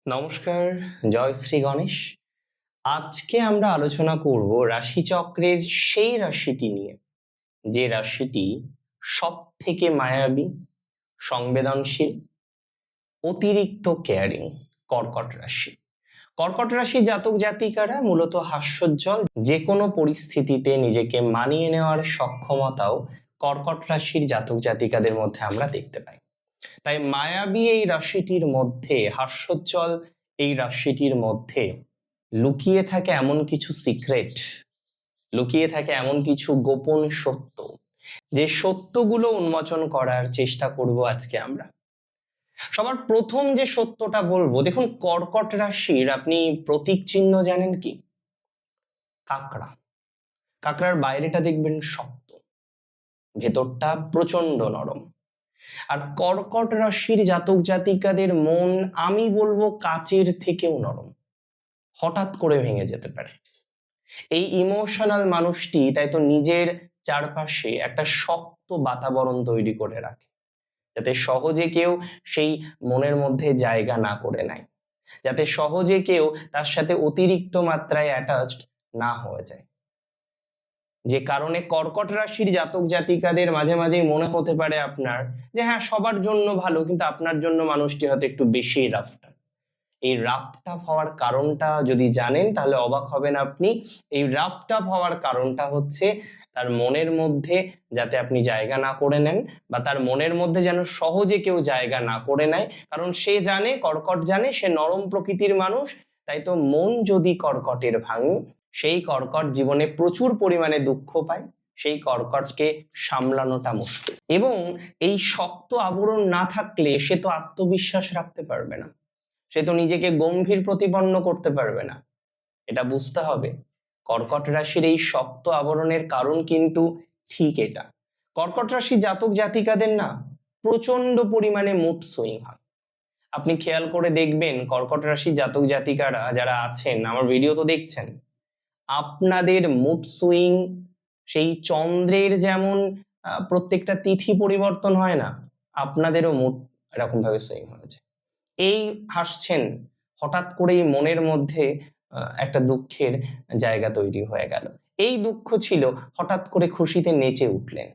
নমস্কার, জয় শ্রী গণেশ। আজকে আমরা আলোচনা করব রাশিচক্রের সেই রাশিটি নিয়ে, যে রাশিটি সবথেকে মায়াবী, সংবেদনশীল, অতিরিক্ত কেয়ারিং, কর্কট রাশি। কর্কট রাশি জাতক জাতিকারা মূলত হাস্যোজ্জ্বল, যে কোনো পরিস্থিতিতে নিজেকে মানিয়ে নেওয়ার সক্ষমতাও কর্কট রাশির জাতক জাতিকাদের মধ্যে আমরা দেখতে পাই। তাই মায়াবী এই রাশিটির মধ্যে, হাস্যোজ্জ্বল এই রাশিটির মধ্যে লুকিয়ে থাকে এমন কিছু সিক্রেট, লুকিয়ে থাকে এমন কিছু গোপন সত্য, যে সত্যগুলো উন্মোচন করার চেষ্টা করব আজকে আমরা। সবার প্রথম যে সত্যটা বলবো, দেখুন কর্কট রাশির আপনি প্রতীক চিহ্ন জানেন কি? কাকড়া। কাকড়ার বাইরেটা দেখবেন শক্ত, ভেতরটা প্রচন্ড নরম। আর কর্কট রাশির জাতক জাতিকাদের মন আমি বলবো কাচের থেকেও নরম, হঠাৎ করে ভেঙে যেতে পারে। এই ইমোশনাল মানুষটি তাই তো নিজের চারপাশে একটা শক্ত বাতাবরণ তৈরি করে রাখে, যাতে সহজে কেউ সেই মনের মধ্যে জায়গা না করে নেয়, যাতে সহজে কেউ তার সাথে অতিরিক্ত মাত্রায় অ্যাটাচড না হয়ে যায়। যে কারণে কর্কট রাশির জাতক জাতিকাদের মাঝে মাঝেই মনে হতে পারে আপনার যে হ্যাঁ সবার জন্য ভালো, কিন্তু আপনার জন্য মানুষটি হয়তো একটু বেশি রাফটা। এই রাফটাফ হওয়ার কারণটা যদি জানেন তাহলে অবাক হবেন আপনি। এই রাফটাফ হওয়ার কারণটা হচ্ছে তার মনের মধ্যে যাতে আপনি জায়গা না করে নেন, বা তার মনের মধ্যে যেন সহজে কেউ জায়গা না করে নেয়। কারণ সে জানে, কর্কট জানে, সে নরম প্রকৃতির মানুষ। তাই তো মন যদি কর্কটের ভাঙে, সেই কর্কট জীবনে প্রচুর পরিমাণে দুঃখ পায়, সেই কর্কটকে সামলানোটা মুশকিল। এবং এই শক্ত আবরণ না থাকলে সে তো আত্মবিশ্বাস রাখতে পারবে না, সে তো নিজেকে গম্ভীর প্রতিপন্ন করতে পারবে না। এটা বুঝতে হবে, কর্কট রাশির এই শক্ত আবরণের কারণ কিন্তু ঠিক এটা। কর্কট রাশির জাতক জাতিকাদের না প্রচন্ড পরিমাণে মুড সুইং হয়। আপনি খেয়াল করে দেখবেন, কর্কট রাশির জাতক জাতিকারা যারা আছেন, আমার ভিডিও তো দেখছেন, আপনাদের মুড সুইং সেই চন্দ্রের যেমন প্রত্যেকটা তিথি পরিবর্তন হয় না, আপনাদেরও মুড এরকম ভাবে সুইং হয়েছে। এই হাসছেন, হঠাৎ করেই মনের মধ্যে একটা দুঃখের জায়গা তৈরি হয়ে গেল। এই দুঃখ ছিল, হঠাৎ করে খুশিতে নেচে উঠলেন।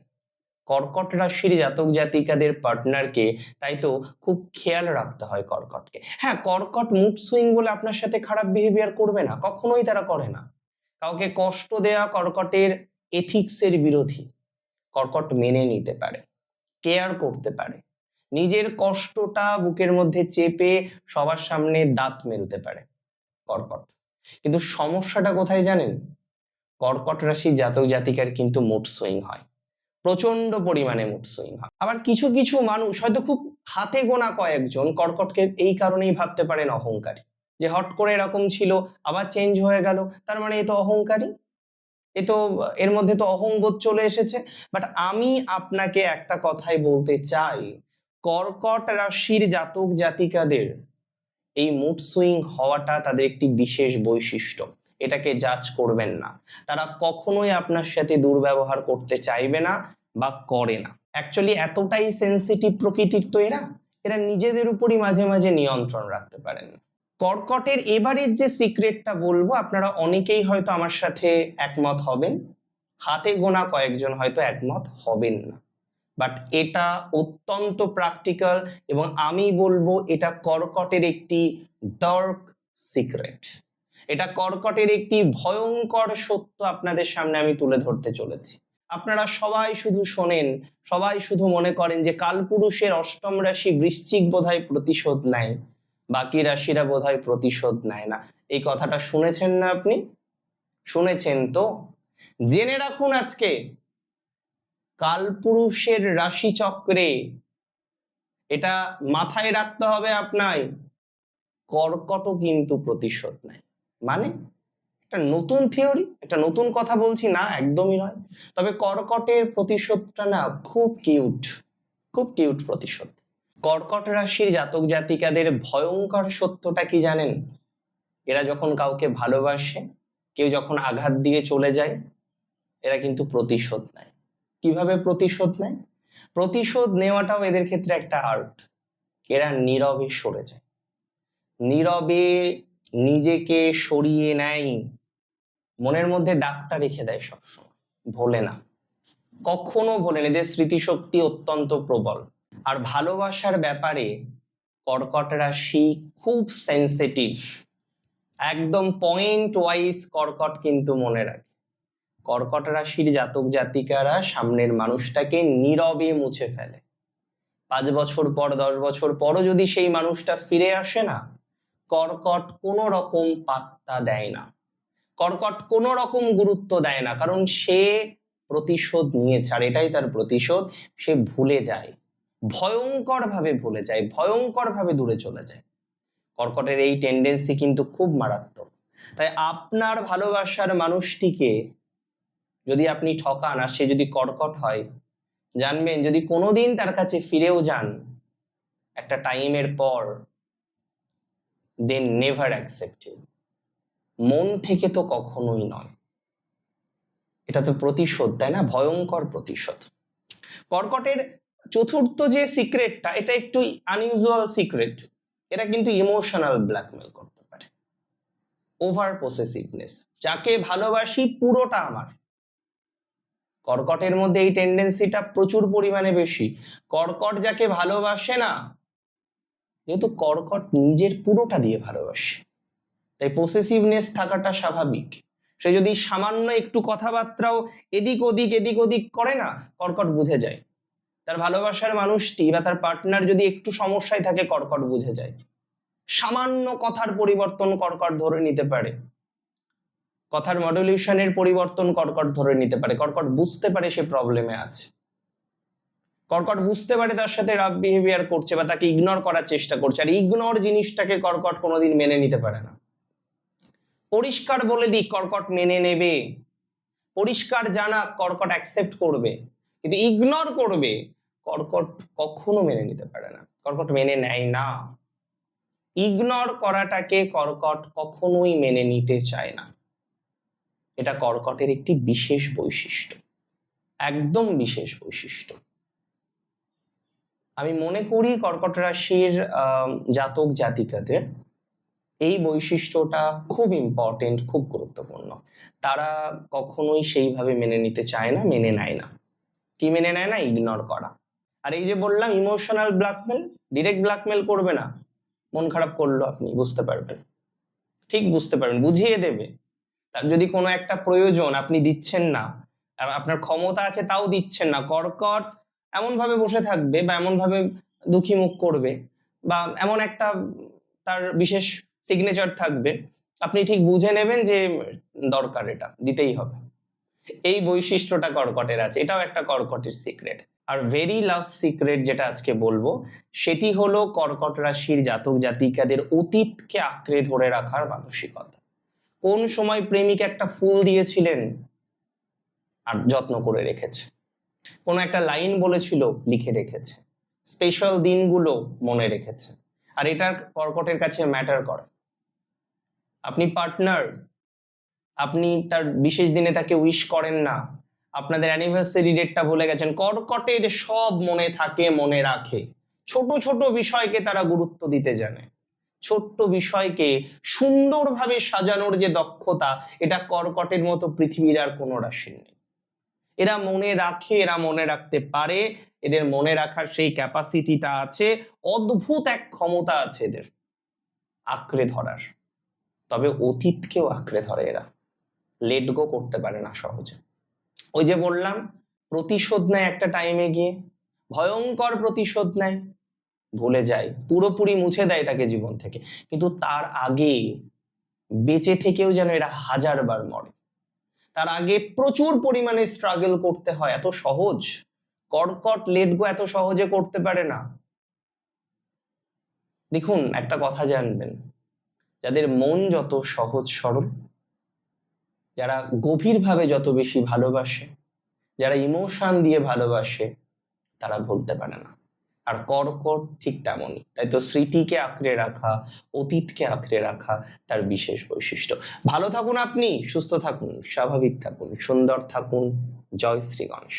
কর্কট রাশির জাতক জাতিকাদের পার্টনারকে তাই তো খুব খেয়াল রাখতে হয় কর্কটকে। হ্যাঁ, কর্কট মুড সুইং বলে আপনার সাথে খারাপ বিহেভিয়ার করবে না, কখনোই তারা করে না। কাউকে কষ্ট দেয়া কর্কটের এথিক্সের বিরোধী। কর্কট মেনে নিতে পারে, কেয়ার করতে পারে, নিজের কষ্টটা বুকের মধ্যে চেপে সবার সামনে দাঁত মেলতে পারে কর্কট। কিন্তু সমস্যাটা কোথায় জানেন? কর্কট রাশির জাতক জাতিকার কিন্তু মুড সুইং হয়, প্রচন্ড পরিমাণে মুড সুইং হয়। আবার কিছু কিছু মানুষ, হয়তো খুব হাতে গোনা কয়েকজন, কর্কটকে এই কারণেই ভাবতে পারেন অহংকারী, যে হট করে এরকম ছিল আবার চেঞ্জ হয়ে গেল, তার মানে এ তো অহংকারী, এ তো এর মধ্যে তো অহংবোধ চলে এসেছে। বাট আমি আপনাকে একটা কথাই বলতে চাই, কর্কট রাশির জাতক জাতিকাদের এই মুড সুইং হওয়াটা তাদের একটি বিশেষ বৈশিষ্ট্য, এটাকে জাজ করবেন না। তারা কখনোই আপনার সাথে দুর্ব্যবহার করতে চাইবে না বা করে না। অ্যাকচুয়ালি এতটাই সেনসিটিভ প্রকৃতির তো এরা, এরা নিজেদের উপরই মাঝে মাঝে নিয়ন্ত্রণ রাখতে পারেন না। কর্কটের এবারের যে সিক্রেটটা বলবো, আপনারা অনেকেই হয়তো আমার সাথে একমত হবেন, হাতে গোনা কয়েকজন হয়তো একমত হবেন না, বাট এটা অত্যন্ত প্র্যাকটিক্যাল, এবং আমি বলবো এটা কর্কটের একটি ডার্ক সিক্রেট। এটা কর্কটের একটি ভয়ঙ্কর সত্য আপনাদের সামনে আমি তুলে ধরতে চলেছি। আপনারা সবাই শুধু শোনেন, সবাই শুধু মনে করেন যে কালপুরুষের অষ্টম রাশি বৃশ্চিক বোধহয় প্রতিশোধ নেয়, বাকি রাশিরা বোধহয় প্রতিশোধ নেয় না। এই কথাটা শুনেছেন না আপনি? শুনেছেন তো? জেনে রাখুন আজকে, কালপুরুষের রাশি চক্রে এটা মাথায় রাখতে হবে আপনায়, কর্কটও কিন্তু প্রতিশোধ নেয়। মানে একটা নতুন থিওরি, একটা নতুন কথা বলছি না, একদমই নয়। তবে কর্কটের প্রতিশোধটা না খুব কিউট, খুব কিউট প্রতিশোধ। কর্কট রাশির জাতক জাতিকাদের ভয়ঙ্কর সত্যটা কি জানেন? এরা যখন কাউকে ভালোবাসে, কেউ যখন আঘাত দিয়ে চলে যায়, এরা কিন্তু প্রতিশোধ নেয়। কিভাবে প্রতিশোধ নেয়? প্রতিশোধ নেওয়াটাও এদের ক্ষেত্রে একটা আর্ট। এরা নীরবে সরে যায়, নীরবে নিজেকে সরিয়ে নেয়, মনের মধ্যে দাগটা রেখে দেয় সবসময়, ভোলে না, কখনো ভোলে না। এদের স্মৃতিশক্তি অত্যন্ত প্রবল। আর ভালোবাসার ব্যাপারে কর্কট রাশি খুব সেন্সিটিভ, একদম পয়েন্ট ওয়াইজ কর্কট কিন্তু মনে রাখে। কর্কট রাশির জাতক জাতিকারা সামনের মানুষটাকে নীরবে মুছে ফেলে। 5 বছর পর 10 বছর পরও যদি সেই মানুষটা ফিরে আসে না, কর্কট কোনো রকম পাত্তা দেয় না, কর্কট কোনো রকম গুরুত্ব দেয় না, কারণ সে প্রতিশোধ নিয়েছে, আর এটাই তার প্রতিশোধ। সে ভুলে যায়, ভয়ঙ্কর ভাবে ভুলে যায়, ভয়ঙ্কর ভাবে দূরে চলে যায়। কর্কটের এই টেন্ডেন্সি কিন্তু খুব মারাত্মক। তাই আপনার ভালোবাসার মানুষটিকে যদি আপনি ঠকান, আর সে যদি কর্কট হয়, জানবেন যদি কোনোদিন তার কাছে ফিরেও যান একটা টাইমের পর, দেন নেভার অ্যাকসেপ্ট ইউ, মন থেকে তো কখনোই নয়। এটা তো প্রতিশোধ, তাই না? ভয়ঙ্কর প্রতিশোধ। কর্কটের চতুর্থ যে সিক্রেটটা, এটা একটু আনইউজুয়াল সিক্রেট। এটা কিন্তু ইমোশনাল ব্ল্যাকমেল করতে পারে, ওভার পসেসিভনেস। যাকে ভালোবাসি পুরোটা আমার, কর্কটের মধ্যে এই টেন্ডেন্সিটা প্রচুর পরিমাণে বেশি। কর্কট যাকে ভালোবাসে না, যেহেতু কর্কট নিজের পুরোটা দিয়ে ভালোবাসে, তাই পসেসিভনেস থাকাটা স্বাভাবিক। সে যদি সামান্য একটু কথাবার্তাও এদিক ওদিক করে না, কর্কট বুঝে যায়। তার ভালোবাসার মানুষটি বা তার পার্টনার যদি একটু সমস্যায় থাকে, কর্কট বুঝে যায়। সামান্য কথার পরিবর্তন কর্কট ধরে নিতে পারে, কথার মডুলেশনের পরিবর্তন কর্কট ধরে নিতে পারে। কর্কট বুঝতে পারে সে প্রবলেমে আছে, কর্কট বুঝতে পারে তার সাথে রাফ বিহেভিয়ার করছে বা তাকে ইগনোর করার চেষ্টা করছে। আর ইগনোর জিনিসটাকে কর্কট কোনোদিন মেনে নিতে পারে না। পরিষ্কার বলে দিক, কর্কট মেনে নেবে। পরিষ্কার জানাক, কর্কট অ্যাকসেপ্ট করবে। কিন্তু ইগনোর করবে, কর্কট কখনো মেনে নিতে পারে না, কর্কট মেনে নেয় না। ইগনোর করাটাকে কর্কট কখনোই মেনে নিতে চায় না। এটা কর্কটের একটি বিশেষ বৈশিষ্ট্য, একদম বিশেষ বৈশিষ্ট্য। আমি মনে করি কর্কট রাশির জাতক জাতিকাদের এই বৈশিষ্ট্যটা খুব ইম্পর্টেন্ট, খুব গুরুত্বপূর্ণ। তারা কখনোই সেইভাবে মেনে নিতে চায় না, মেনে নেয় না। কি মেনে নেয় না? ইগনোর করা। আর এই যে বললাম ইমোশনাল ব্ল্যাকমেল, ডিরেক্ট ব্ল্যাকমেল করবে না। মন খারাপ করলো, আপনি বুঝতে পারবেন, ঠিক বুঝতে পারবেন, বুঝিয়ে দেবে। তার যদি কোনো একটা প্রয়োজন আপনি দিচ্ছেন না, আর আপনার ক্ষমতা আছে তাও দিচ্ছেন না, কর্কট এমন ভাবে বসে থাকবে বা এমন ভাবে দুঃখী মুখ করবে বা এমন একটা তার বিশেষ সিগনেচার থাকবে, আপনি ঠিক বুঝে নেবেন যে দরকার, এটা দিতেই হবে। এই বৈশিষ্ট্যটা কর্কটের আছে, এটাও একটা কর্কটের সিক্রেট। আর ভেরি লাস্ট সিক্রেট যেটা আজকে বলবো, সেটি হলো কর্কট রাশির জাতক জাতিকাদের অতীতকে আঁকড়ে ধরে রাখার মানসিকতা। কোন সময় প্রেমিক একটা ফুল দিয়েছিলেন আর যত্ন করে রেখেছে, কোন একটা লাইন বলেছিল লিখে রেখেছে, স্পেশাল দিনগুলো মনে রেখেছে। আর এটা কর্কটের কাছে ম্যাটার করে। আপনি পার্টনার, আপনি তার বিশেষ দিনে তাকে উইশ করেন না, আপনাদের অ্যানিভার্সারি ডেটটা ভুলে গেছেন, কর্কটের সব মনে থাকে, মনে রাখে। ছোট ছোট বিষয়কে তারা গুরুত্ব দিতে জানে। ছোট্ট বিষয়কে সুন্দরভাবে সাজানোর যে দক্ষতা, এটা কর্কটের মতো পৃথিবীর আর কোনো রাশির নেই। এরা মনে রাখে, এরা মনে রাখতে পারে, এদের মনে রাখার সেই ক্যাপাসিটিটা আছে, অদ্ভুত এক ক্ষমতা আছে এদের আঁকড়ে ধরার। তবে অতীতকেও আঁকড়ে ধরে এরা, লেট গো করতে পারে না সহজে। ওই যে বললাম, প্রতিশোধ নেয় একটা টাইমে গিয়ে, ভয়ঙ্কর প্রতিশোধ নেয়, ভুলে যায়, পুরোপুরি মুছে দেয় তাকে জীবন থেকে। কিন্তু তার আগে বেঁচে থেকেও যেন এরা 1000 বার মরে। তার আগে প্রচুর পরিমাণে স্ট্রাগল করতে হয়। এত সহজ কর্কট লেট গো এত সহজে করতে পারে না। দেখুন, একটা কথা জানবেন, যাদের মন যত সহজ সরল, যারা গভীরভাবে যত বেশি ভালোবাসে, যারা ইমোশন দিয়ে ভালোবাসে, তারা ভুলতে পারে না। আর কর্কট ঠিক তেমনই। তাই তো স্মৃতিকে আঁকড়ে রাখা, অতীতকে আঁকড়ে রাখা তার বিশেষ বৈশিষ্ট্য। ভালো থাকুন আপনি, সুস্থ থাকুন, স্বাভাবিক থাকুন, সুন্দর থাকুন। জয় শ্রী গণেশ।